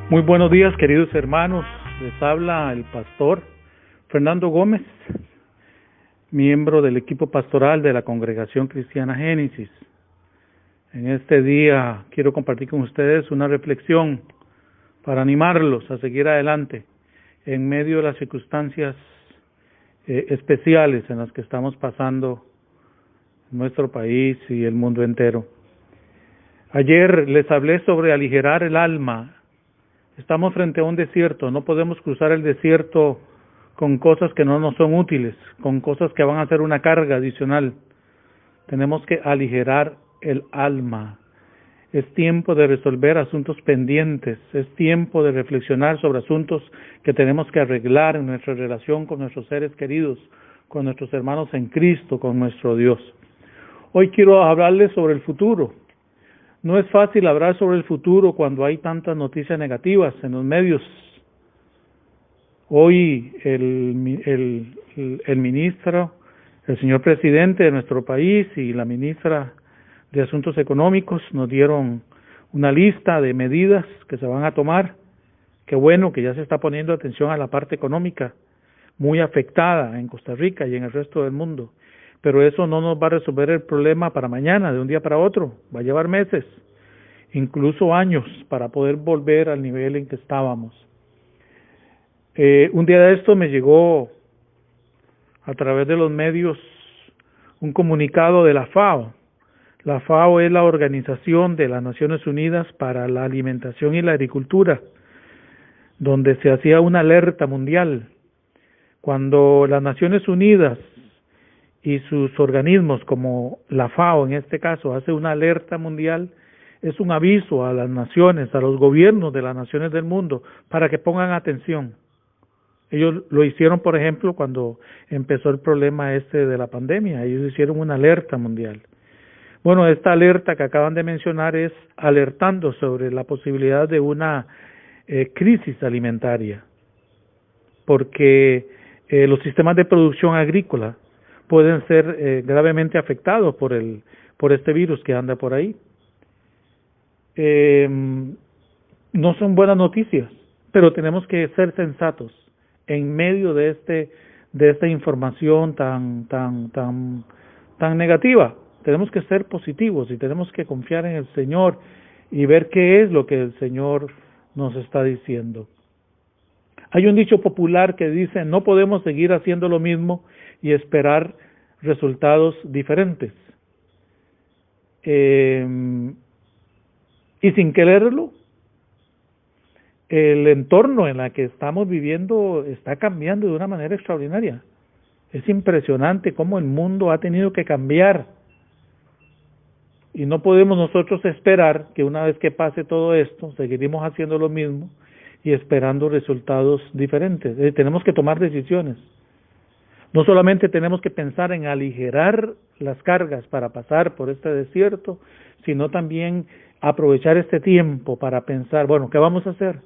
Muy buenos días, queridos hermanos. Les habla el pastor Fernando Gómez, miembro del equipo pastoral de la Congregación Cristiana Génesis. En este día quiero compartir con ustedes una reflexión para animarlos a seguir adelante en medio de las circunstancias especiales en las que estamos pasando en nuestro país y el mundo entero. Ayer les hablé sobre aligerar el alma. Estamos frente a un desierto, no podemos cruzar el desierto con cosas que no nos son útiles, con cosas que van a ser una carga adicional. Tenemos que aligerar el alma. Es tiempo de resolver asuntos pendientes, es tiempo de reflexionar sobre asuntos que tenemos que arreglar en nuestra relación con nuestros seres queridos, con nuestros hermanos en Cristo, con nuestro Dios. Hoy quiero hablarles sobre el futuro. No es fácil hablar sobre el futuro cuando hay tantas noticias negativas en los medios. Hoy el ministro, el señor presidente de nuestro país y la ministra de Asuntos Económicos nos dieron una lista de medidas que se van a tomar. Qué bueno que ya se está poniendo atención a la parte económica, muy afectada en Costa Rica y en el resto del mundo. Pero eso no nos va a resolver el problema para mañana, de un día para otro. Va a llevar meses, incluso años, para poder volver al nivel en que estábamos. Un día de esto me llegó a través de los medios un comunicado de la FAO. La FAO es la Organización de las Naciones Unidas para la Alimentación y la Agricultura, donde se hacía una alerta mundial. Cuando las Naciones Unidas y sus organismos, como la FAO en este caso, hace una alerta mundial, es un aviso a las naciones, a los gobiernos de las naciones del mundo, para que pongan atención. Ellos lo hicieron, por ejemplo, cuando empezó el problema de la pandemia. Ellos hicieron una alerta mundial. Bueno, esta alerta que acaban de mencionar es alertando sobre la posibilidad de una crisis alimentaria, porque los sistemas de producción agrícola pueden ser gravemente afectados por este virus que anda por ahí. No son buenas noticias, pero tenemos que ser sensatos en medio de esta información tan negativa. Tenemos que ser positivos y tenemos que confiar en el Señor y ver qué es lo que el Señor nos está diciendo. Hay un dicho popular que dice: no podemos seguir haciendo lo mismo y esperar resultados diferentes. Y sin quererlo, el entorno en el que estamos viviendo está cambiando de una manera extraordinaria. Es impresionante cómo el mundo ha tenido que cambiar. Y no podemos nosotros esperar que una vez que pase todo esto, seguiremos haciendo lo mismo y esperando resultados diferentes. Tenemos que tomar decisiones. No solamente tenemos que pensar en aligerar las cargas para pasar por este desierto, sino también aprovechar este tiempo para pensar, bueno, ¿qué vamos a hacer?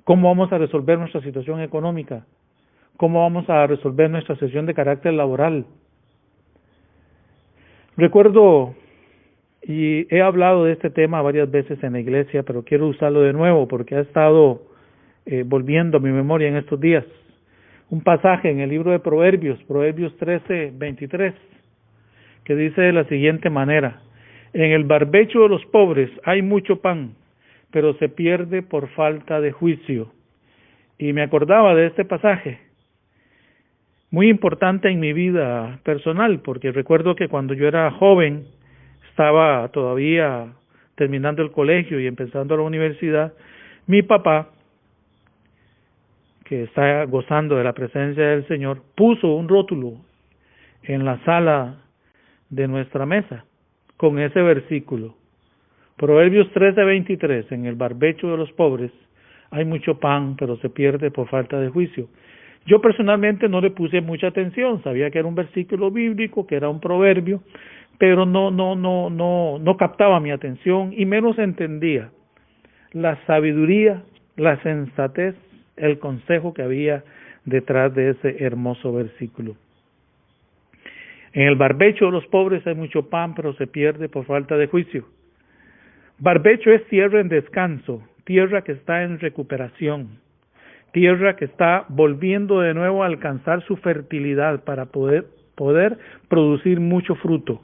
¿Cómo vamos a resolver nuestra situación económica? ¿Cómo vamos a resolver nuestra situación de carácter laboral? Recuerdo, y he hablado de este tema varias veces en la iglesia, pero quiero usarlo de nuevo porque ha estado volviendo a mi memoria en estos días. Un pasaje en el libro de Proverbios 13:23, que dice de la siguiente manera: en el barbecho de los pobres hay mucho pan, pero se pierde por falta de juicio. Y me acordaba de este pasaje, muy importante en mi vida personal, porque recuerdo que cuando yo era joven, estaba todavía terminando el colegio y empezando la universidad, mi papá, que está gozando de la presencia del Señor, puso un rótulo en la sala de nuestra mesa con ese versículo. Proverbios 13:23, en el barbecho de los pobres hay mucho pan, pero se pierde por falta de juicio. Yo personalmente no le puse mucha atención, sabía que era un versículo bíblico, que era un proverbio, pero no captaba mi atención y menos entendía la sabiduría, la sensatez, el consejo que había detrás de ese hermoso versículo. En el barbecho de los pobres hay mucho pan, pero se pierde por falta de juicio. Barbecho es tierra en descanso, tierra que está en recuperación, tierra que está volviendo de nuevo a alcanzar su fertilidad para poder producir mucho fruto.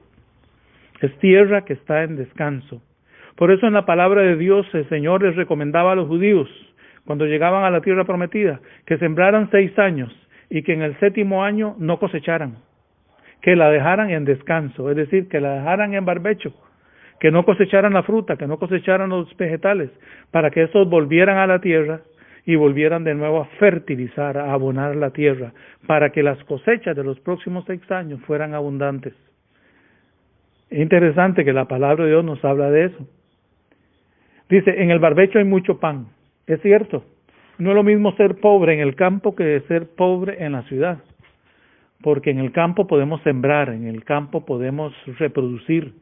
Es tierra que está en descanso. Por eso en la palabra de Dios el Señor les recomendaba a los judíos, cuando llegaban a la tierra prometida, que sembraran 6 años y que en el 7º año no cosecharan, que la dejaran en descanso, es decir, que la dejaran en barbecho, que no cosecharan la fruta, que no cosecharan los vegetales, para que esos volvieran a la tierra y volvieran de nuevo a fertilizar, a abonar la tierra, para que las cosechas de los próximos 6 años fueran abundantes. Es interesante que la palabra de Dios nos habla de eso. Dice, en el barbecho hay mucho pan. Es cierto, no es lo mismo ser pobre en el campo que ser pobre en la ciudad, porque en el campo podemos sembrar, en el campo podemos reproducir.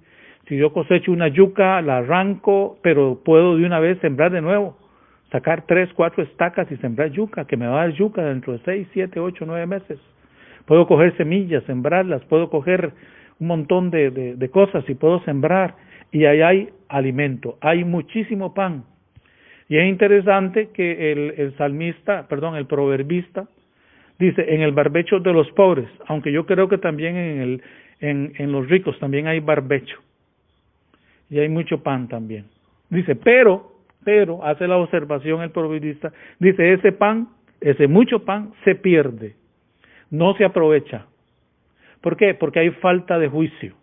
Si yo cosecho una yuca, la arranco, pero puedo de una vez sembrar de nuevo, sacar 3, 4 estacas y sembrar yuca, que me va a dar yuca dentro de 6, 7, 8, 9 meses. Puedo coger semillas, sembrarlas, puedo coger un montón de cosas y puedo sembrar, y ahí hay alimento, hay muchísimo pan. Y es interesante que el proverbista, dice, en el barbecho de los pobres, aunque yo creo que también en los ricos también hay barbecho, y hay mucho pan también. Dice, pero, hace la observación el proverbista, dice, ese pan, ese mucho pan, se pierde, no se aprovecha. ¿Por qué? Porque hay falta de juicio.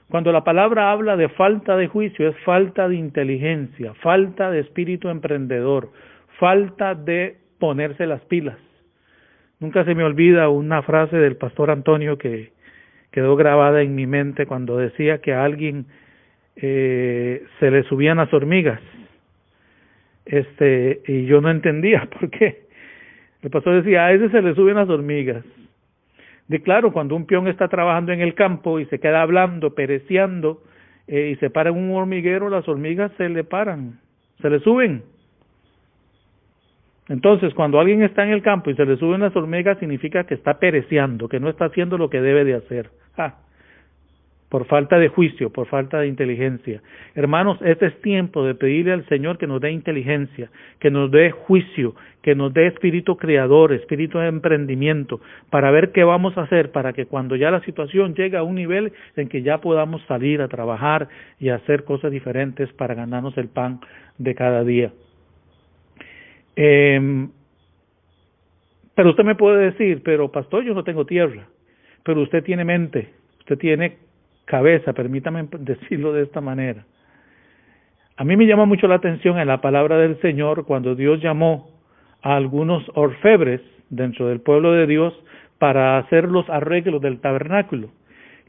Cuando la palabra habla de falta de juicio, es falta de inteligencia, falta de espíritu emprendedor, falta de ponerse las pilas. Nunca se me olvida una frase del pastor Antonio que quedó grabada en mi mente cuando decía que a alguien se le subían las hormigas. Y yo no entendía por qué. El pastor decía, a ese se le suben las hormigas. De claro, cuando un peón está trabajando en el campo y se queda hablando, pereceando, y se para en un hormiguero, las hormigas se le paran, se le suben. Entonces, cuando alguien está en el campo y se le suben las hormigas, significa que está pereceando, que no está haciendo lo que debe de hacer. Por falta de juicio, por falta de inteligencia. Hermanos, este es tiempo de pedirle al Señor que nos dé inteligencia, que nos dé juicio, que nos dé espíritu creador, espíritu de emprendimiento, para ver qué vamos a hacer, para que cuando ya la situación llegue a un nivel en que ya podamos salir a trabajar y a hacer cosas diferentes para ganarnos el pan de cada día. Pero usted me puede decir, pero pastor, yo no tengo tierra, pero usted tiene mente, usted tiene cabeza, permítame decirlo de esta manera. A mí me llama mucho la atención en la palabra del Señor cuando Dios llamó a algunos orfebres dentro del pueblo de Dios para hacer los arreglos del tabernáculo.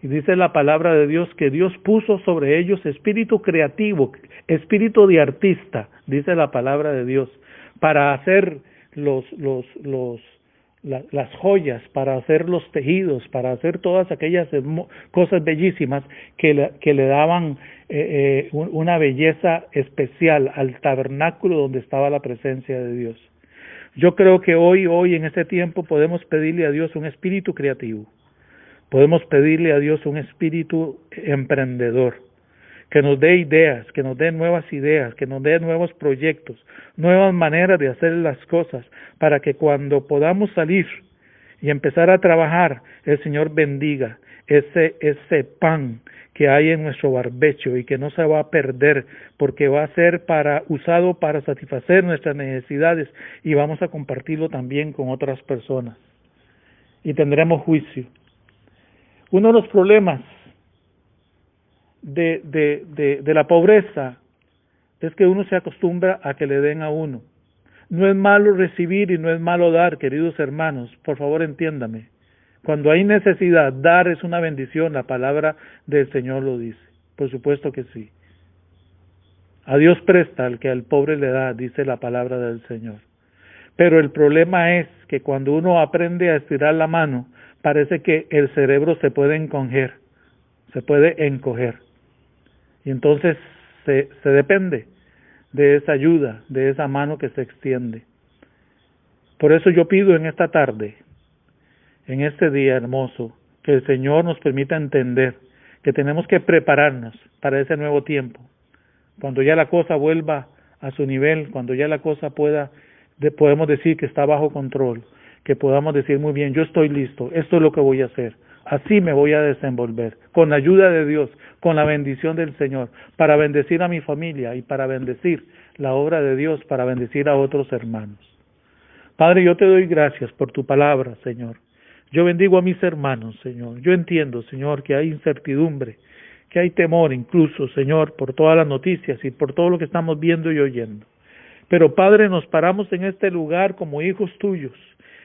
Y dice la palabra de Dios que Dios puso sobre ellos espíritu creativo, espíritu de artista, dice la palabra de Dios, para hacer las joyas, para hacer los tejidos, para hacer todas aquellas cosas bellísimas que le daban una belleza especial al tabernáculo donde estaba la presencia de Dios. Yo creo que hoy en este tiempo podemos pedirle a Dios un espíritu creativo, podemos pedirle a Dios un espíritu emprendedor, que nos dé ideas, que nos dé nuevas ideas, que nos dé nuevos proyectos, nuevas maneras de hacer las cosas, para que cuando podamos salir y empezar a trabajar, el Señor bendiga ese pan que hay en nuestro barbecho y que no se va a perder, porque va a ser usado para satisfacer nuestras necesidades y vamos a compartirlo también con otras personas. Y tendremos juicio. Uno de los problemas de la pobreza es que uno se acostumbra a que le den a uno. No es malo recibir y no es malo dar, queridos hermanos, por favor entiéndame. Cuando hay necesidad, dar es una bendición, la palabra del Señor lo dice, por supuesto que sí. A Dios presta al que al pobre le da, dice la palabra del Señor. Pero el problema es que cuando uno aprende a estirar la mano, parece que el cerebro se puede encoger, se puede encoger. Y entonces se depende de esa ayuda, de esa mano que se extiende. Por eso yo pido en esta tarde, en este día hermoso, que el Señor nos permita entender que tenemos que prepararnos para ese nuevo tiempo, cuando ya la cosa vuelva a su nivel, cuando ya la cosa podemos decir que está bajo control, que podamos decir muy bien, yo estoy listo, esto es lo que voy a hacer, así me voy a desenvolver, con la ayuda de Dios, con la bendición del Señor, para bendecir a mi familia y para bendecir la obra de Dios, para bendecir a otros hermanos. Padre, yo te doy gracias por tu palabra, Señor. Yo bendigo a mis hermanos, Señor. Yo entiendo, Señor, que hay incertidumbre, que hay temor incluso, Señor, por todas las noticias y por todo lo que estamos viendo y oyendo. Pero, Padre, nos paramos en este lugar como hijos tuyos,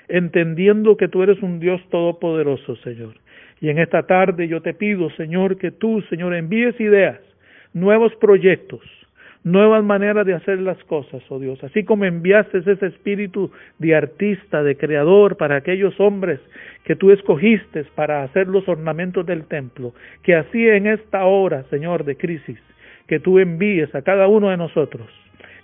entendiendo que tú eres un Dios todopoderoso, Señor. Y en esta tarde yo te pido, Señor, que tú, Señor, envíes ideas, nuevos proyectos, nuevas maneras de hacer las cosas, oh Dios. Así como enviaste ese espíritu de artista, de creador para aquellos hombres que tú escogiste para hacer los ornamentos del templo, que así en esta hora, Señor, de crisis, que tú envíes a cada uno de nosotros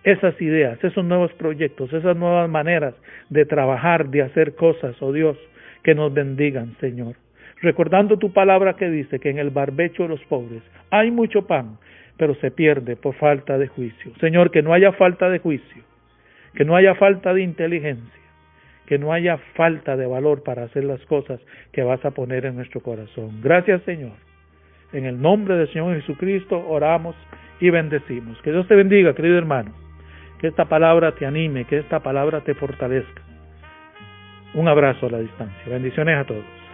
esas ideas, esos nuevos proyectos, esas nuevas maneras de trabajar, de hacer cosas, oh Dios, que nos bendigan, Señor. Recordando tu palabra que dice que en el barbecho de los pobres hay mucho pan, pero se pierde por falta de juicio. Señor, que no haya falta de juicio, que no haya falta de inteligencia, que no haya falta de valor para hacer las cosas que vas a poner en nuestro corazón. Gracias, Señor. En el nombre del Señor Jesucristo oramos y bendecimos. Que Dios te bendiga, querido hermano. Que esta palabra te anime, que esta palabra te fortalezca. Un abrazo a la distancia. Bendiciones a todos.